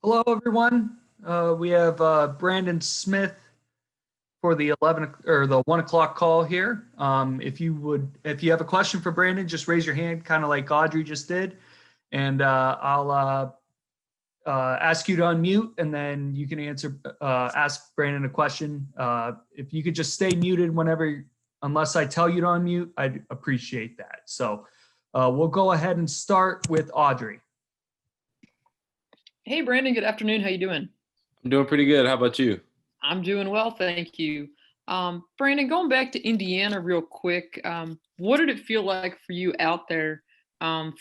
Hello, everyone. We have Brandon Smith for the 11 or the 1 o'clock call here. If you have a question for Brandon, just raise your hand, kind of like Audrey just did, and I'll ask you to unmute, and then you can ask Brandon a question. If you could just stay muted unless I tell you to unmute, I'd appreciate that. So we'll go ahead and start with Audrey. Hey, Brandon, good afternoon. How you doing? I'm doing pretty good. How about you? I'm doing well, thank you. Brandon, going back to Indiana real quick, what did it feel like for you out there?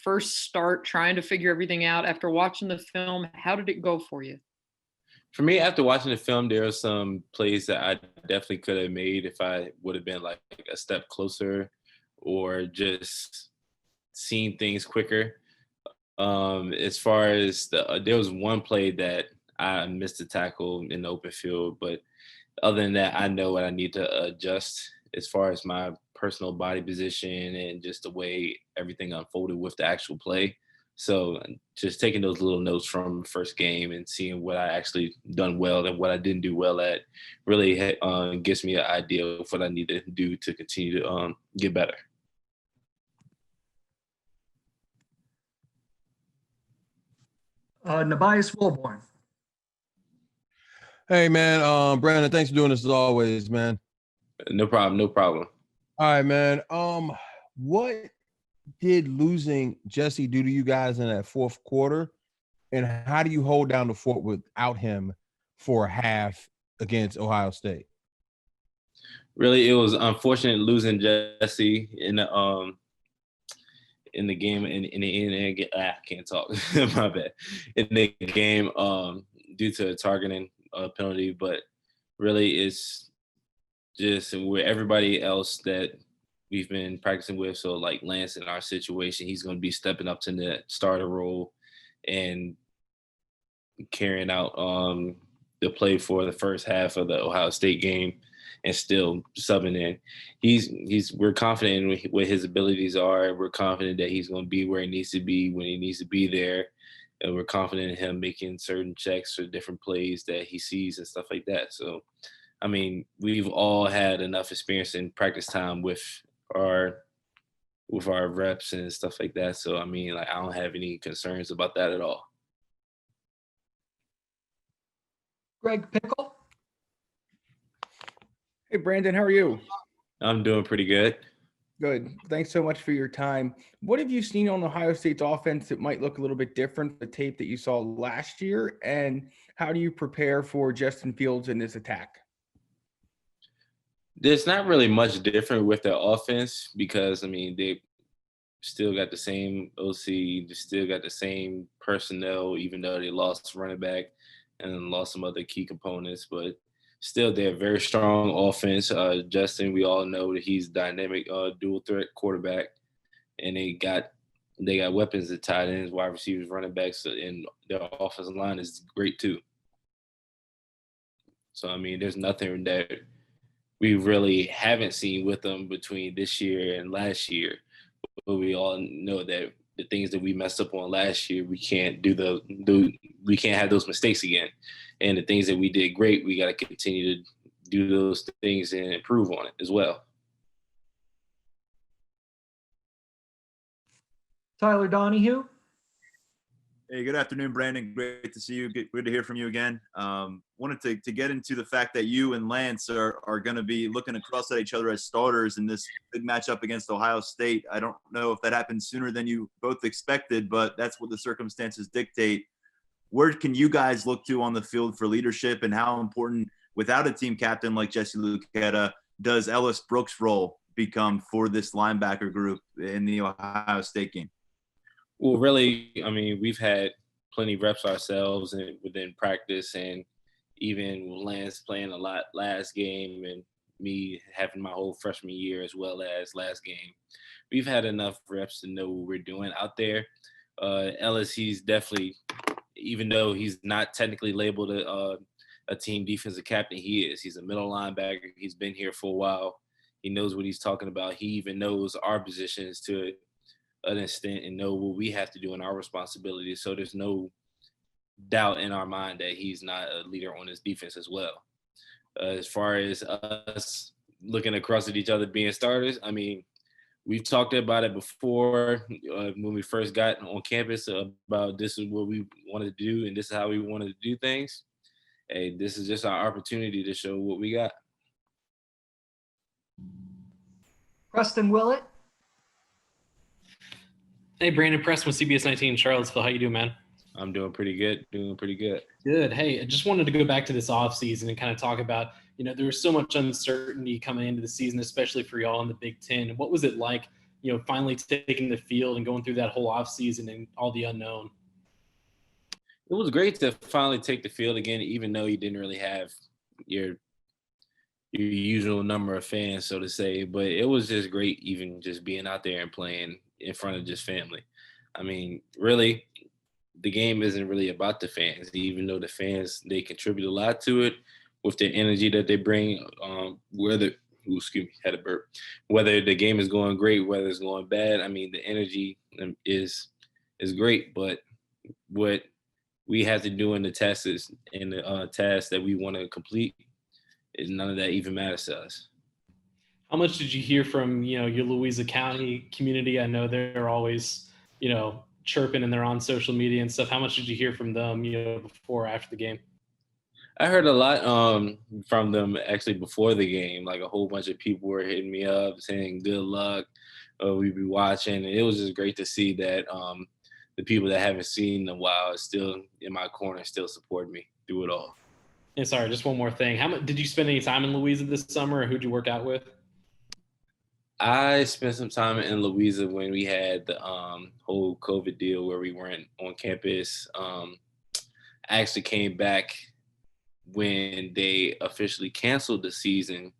First start trying to figure everything out after watching the film. How did it go for you? For me, after watching the film, there are some plays that I definitely could have made if I would have been like a step closer or just seen things quicker. As far as there was one play that I missed a tackle in the open field, but other than that, I know what I need to adjust as far as my personal body position and just the way everything unfolded with the actual play. So just taking those little notes from first game and seeing what I actually done well and what I didn't do well at really gives me an idea of what I need to do to continue to get better. Nabias Wilborn. Hey man, Brandon, thanks for doing this as always, man. No problem, no problem. All right, man. What did losing Jesse do to you guys in that fourth quarter? And how do you hold down the fort without him for a half against Ohio State? Really, it was unfortunate losing Jesse in the game I can't talk. My bad. In the game due to a targeting penalty, but really it's just with everybody else that we've been practicing with. So like Lance in our situation, he's going to be stepping up to the starter role and carrying out the play for the first half of the Ohio State game and still subbing in. We're confident in what his abilities are. We're confident that he's going to be where he needs to be when he needs to be there. And we're confident in him making certain checks or different plays that he sees and stuff like that. So, I mean, we've all had enough experience in practice time with our reps and stuff like that. So, I mean, like, I don't have any concerns about that at all. Greg Pickle. Hey, Brandon, how are you? I'm doing pretty good. Good. Thanks so much for your time. What have you seen on Ohio State's offense that might look a little bit different from the tape that you saw last year? And how do you prepare for Justin Fields in this attack? There's not really much different with their offense because, I mean, they still got the same OC, they still got the same personnel, even though they lost running back and lost some other key components. But still, they're a very strong offense. Justin, we all know that he's dynamic, dual threat quarterback, and they got weapons at tight ends, wide receivers, running backs, and their offensive line is great too. So I mean, there's nothing that we really haven't seen with them between this year and last year. But we all know that the things that we messed up on last year, we can't we can't have those mistakes again. And the things that we did great, we got to continue to do those things and improve on it as well. Tyler Donahue. Hey, good afternoon, Brandon. Great to see you. Good to hear from you again. Wanted to get into the fact that you and Lance are going to be looking across at each other as starters in this big matchup against Ohio State. I don't know if that happened sooner than you both expected, but that's what the circumstances dictate. Where can you guys look to on the field for leadership, and how important, without a team captain like Jesse Luketa, does Ellis Brooks' role become for this linebacker group in the Ohio State game? Well, really, I mean, we've had plenty of reps ourselves and within practice, and even Lance playing a lot last game and me having my whole freshman year as well as last game. We've had enough reps to know what we're doing out there. Ellis, he's definitely, even though he's not technically labeled a team defensive captain, he is. He's a middle linebacker. He's been here for a while. He knows what he's talking about. He even knows our positions to an extent and know what we have to do in our responsibilities. So there's no doubt in our mind that he's not a leader on his defense as well. As far as us looking across at each other being starters, I mean, we've talked about it before when we first got on campus about this is what we wanted to do and this is how we wanted to do things. Hey, this is just our opportunity to show what we got. Preston Willett. Hey, Brandon Preston with CBS 19 Charlottesville. How you doing, man? I'm doing pretty good. Good. Hey, I just wanted to go back to this offseason and kind of talk about, there was so much uncertainty coming into the season, especially for y'all in the Big Ten. What was it like, finally taking the field and going through that whole offseason and all the unknown? It was great to finally take the field again, even though you didn't really have your usual number of fans, so to say. But it was just great even just being out there and playing in front of just family. I mean, really, the game isn't really about the fans, even though the fans, they contribute a lot to it with the energy that they bring, whether the game is going great, whether it's going bad. I mean, the energy is great, but what we have to do in the tests and the tasks that we want to complete is none of that even matters to us. How much did you hear from, your Louisa County community? I know they're always, chirping and they're on social media and stuff. How much did you hear from them, before or after the game? I heard a lot from them actually before the game. Like a whole bunch of people were hitting me up saying good luck. We'd be watching. And it was just great to see that the people that haven't seen in a while are still in my corner, still support me through it all. And sorry, just one more thing. How much did you spend any time in Louisa this summer, or who'd you work out with? I spent some time in Louisa when we had the whole COVID deal where we weren't on campus. I actually came back when they officially canceled the season.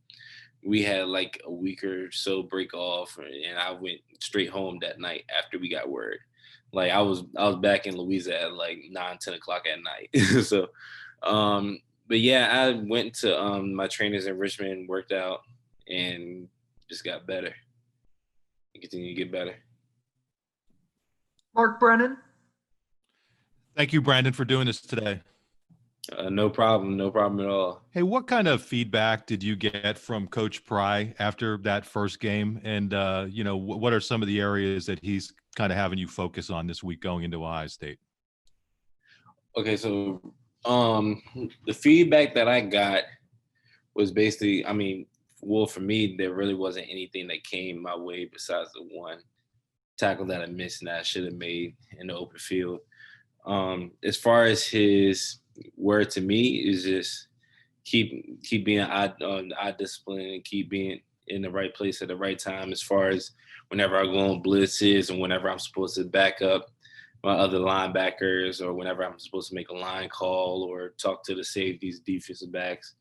We had like a week or so break off, and I went straight home that night after we got word. Like I was back in Louisa at like 9-10 o'clock at night. So, but yeah, I went to my trainers in Richmond, worked out, and just got better. Continue to get better. Mark Brennan. Thank you, Brandon, for doing this today. No problem at all. Hey, what kind of feedback did you get from Coach Pry after that first game? And, what are some of the areas that he's kind of having you focus on this week going into Ohio State? Okay, so the feedback that I got was basically, for me, there really wasn't anything that came my way besides the one tackle that I missed and that I should have made in the open field. As far as his word to me is just keep being eye discipline and keep being in the right place at the right time. As far as whenever I go on blitzes and whenever I'm supposed to back up my other linebackers or whenever I'm supposed to make a line call or talk to the safeties, defensive backs,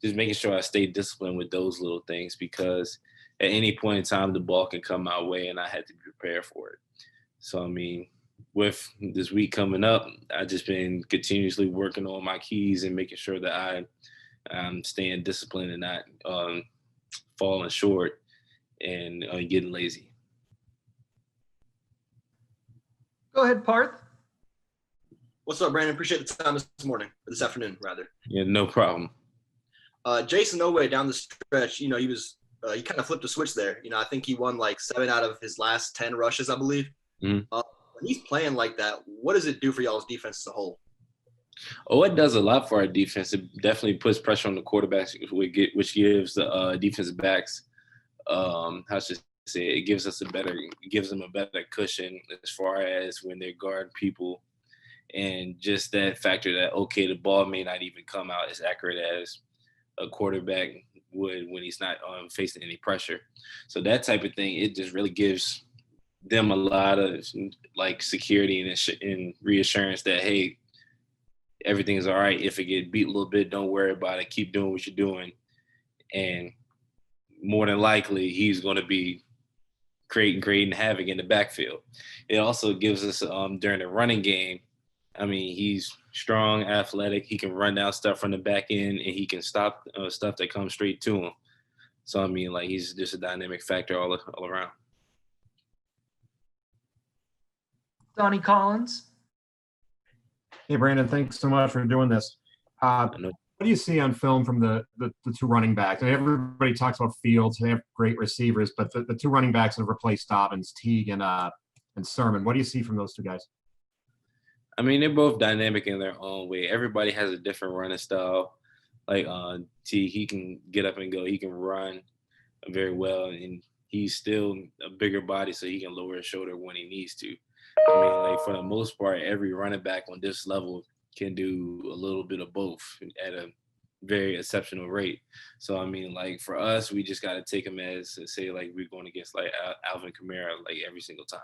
just making sure I stay disciplined with those little things because at any point in time, the ball can come my way and I had to be prepared for it. So, with this week coming up, I've just been continuously working on my keys and making sure that I'm staying disciplined and not falling short and getting lazy. Go ahead, Parth. What's up, Brandon? Appreciate the time this afternoon, rather. Yeah, no problem. Jason Oweh down the stretch, he kind of flipped a switch there. I think he won like 7 out of his last 10 rushes, I believe. Mm-hmm. When he's playing like that, what does it do for y'all's defense as a whole? Oh, it does a lot for our defense. It definitely puts pressure on the quarterbacks, which gives the defensive backs, it gives them a better cushion as far as when they guard people, and just that factor that the ball may not even come out as accurate as a quarterback would when he's not facing any pressure. So that type of thing, it just really gives them a lot of like security and reassurance that, hey, everything is all right. If it get beat a little bit, don't worry about it. Keep doing what you're doing. And more than likely, he's going to be creating havoc in the backfield. It also gives us during the running game, he's strong, athletic. He can run down stuff from the back end, and he can stop stuff that comes straight to him. So, he's just a dynamic factor all around. Donnie Collins. Hey, Brandon, thanks so much for doing this. I know. What do you see on film from the two running backs? And everybody talks about Fields. They have great receivers, but the two running backs that have replaced Dobbins, Teague and Sermon. What do you see from those two guys? I mean, they're both dynamic in their own way. Everybody has a different running style. Like T, he can get up and go. He can run very well, and he's still a bigger body, so he can lower his shoulder when he needs to. I mean, like for the most part, every running back on this level can do a little bit of both at a very exceptional rate. So I mean, like for us, we just got to take him as say like we're going against like Alvin Kamara like every single time.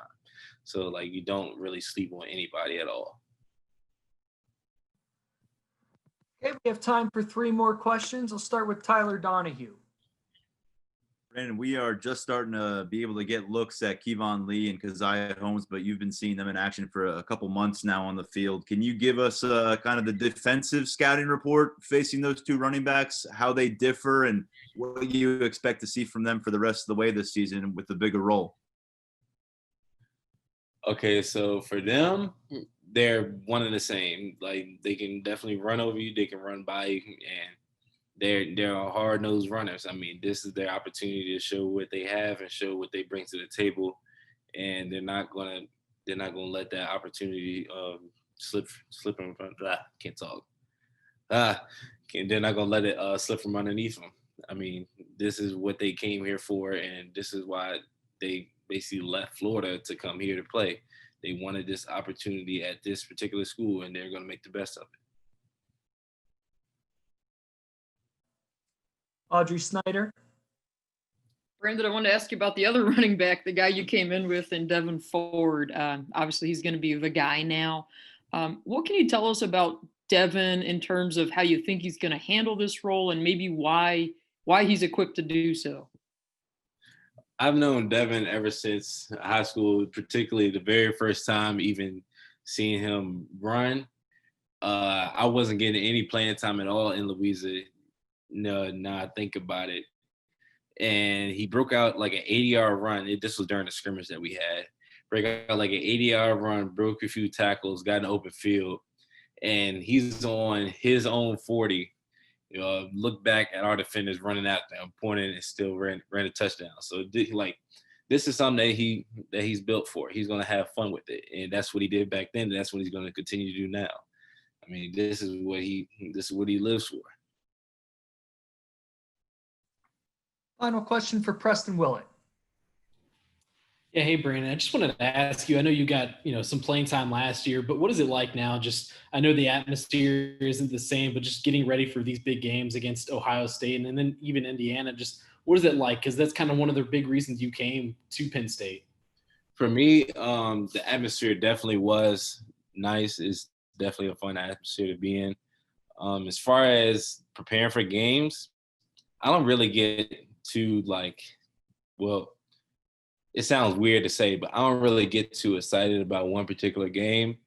So like you don't really sleep on anybody at all. Okay, we have time for 3 more questions. I'll start with Tyler Donahue. Brandon, we are just starting to be able to get looks at Kevon Lee and Keziah Holmes, but you've been seeing them in action for a couple months now on the field. Can you give us kind of the defensive scouting report facing those two running backs, how they differ, and what you expect to see from them for the rest of the way this season with the bigger role? Okay, so for them, they're one and the same. Like they can definitely run over you, they can run by you, and they're hard-nosed runners. I mean, this is their opportunity to show what they have and show what they bring to the table, and they're not gonna let that opportunity slip in front. Can't talk. They're not gonna let it slip from underneath them. I mean, this is what they came here for, and this is why they basically left Florida to come here to play. They wanted this opportunity at this particular school, and they're going to make the best of it. Audrey Snyder. Brandon, I wanted to ask you about the other running back, the guy you came in with in Devin Ford. Obviously, he's going to be the guy now. What can you tell us about Devin in terms of how you think he's going to handle this role and maybe why he's equipped to do so? I've known Devin ever since high school, particularly the very first time even seeing him run. I wasn't getting any playing time at all in Louisiana. No, now I think about it. And he broke out like an 80-yard run. This was during the scrimmage that we had. Break out like an 80-yard run, broke a few tackles, got an open field, and he's on his own 40. Look back at our defenders running out there, pointing, and still ran a touchdown. So this is something that he's built for. He's going to have fun with it, and that's what he did back then, and that's what he's going to continue to do now. I mean, this is what he lives for. Final question for Preston Willett. Yeah, hey Brandon, I just wanted to ask you. I know you got some playing time last year, but what is it like now? Just I know the atmosphere isn't the same, but just getting ready for these big games against Ohio State and then even Indiana. Just what is it like? Because that's kind of one of the big reasons you came to Penn State. For me, the atmosphere definitely was nice. It's definitely a fun atmosphere to be in. As far as preparing for games, I don't really get too it sounds weird to say, but I don't really get too excited about one particular game.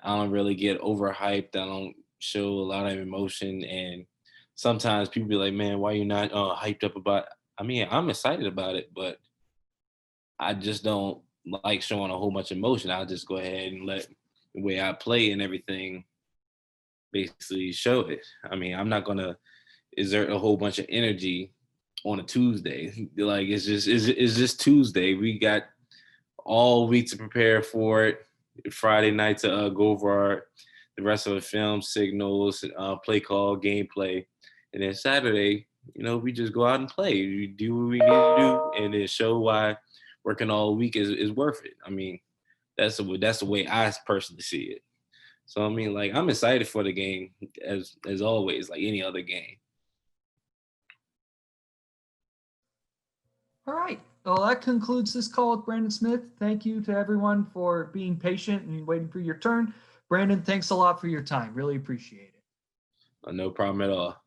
I don't really get overhyped. I don't show a lot of emotion. And sometimes people be like, man, why you not hyped up about it? I mean, I'm excited about it, but I just don't like showing a whole bunch of emotion. I'll just go ahead and let the way I play and everything basically show it. I mean, I'm not going to exert a whole bunch of energy on a Tuesday. Like it's just Tuesday. We got all week to prepare for it. Friday night to go over the rest of the film, signals, play call, gameplay. And then Saturday, we just go out and play. We do what we need to do and then show why working all week is worth it. I mean, that's the way I personally see it. So I mean, like I'm excited for the game as always, like any other game. All right. Well, that concludes this call with Brandon Smith. Thank you to everyone for being patient and waiting for your turn. Brandon, thanks a lot for your time. Really appreciate it. No problem at all.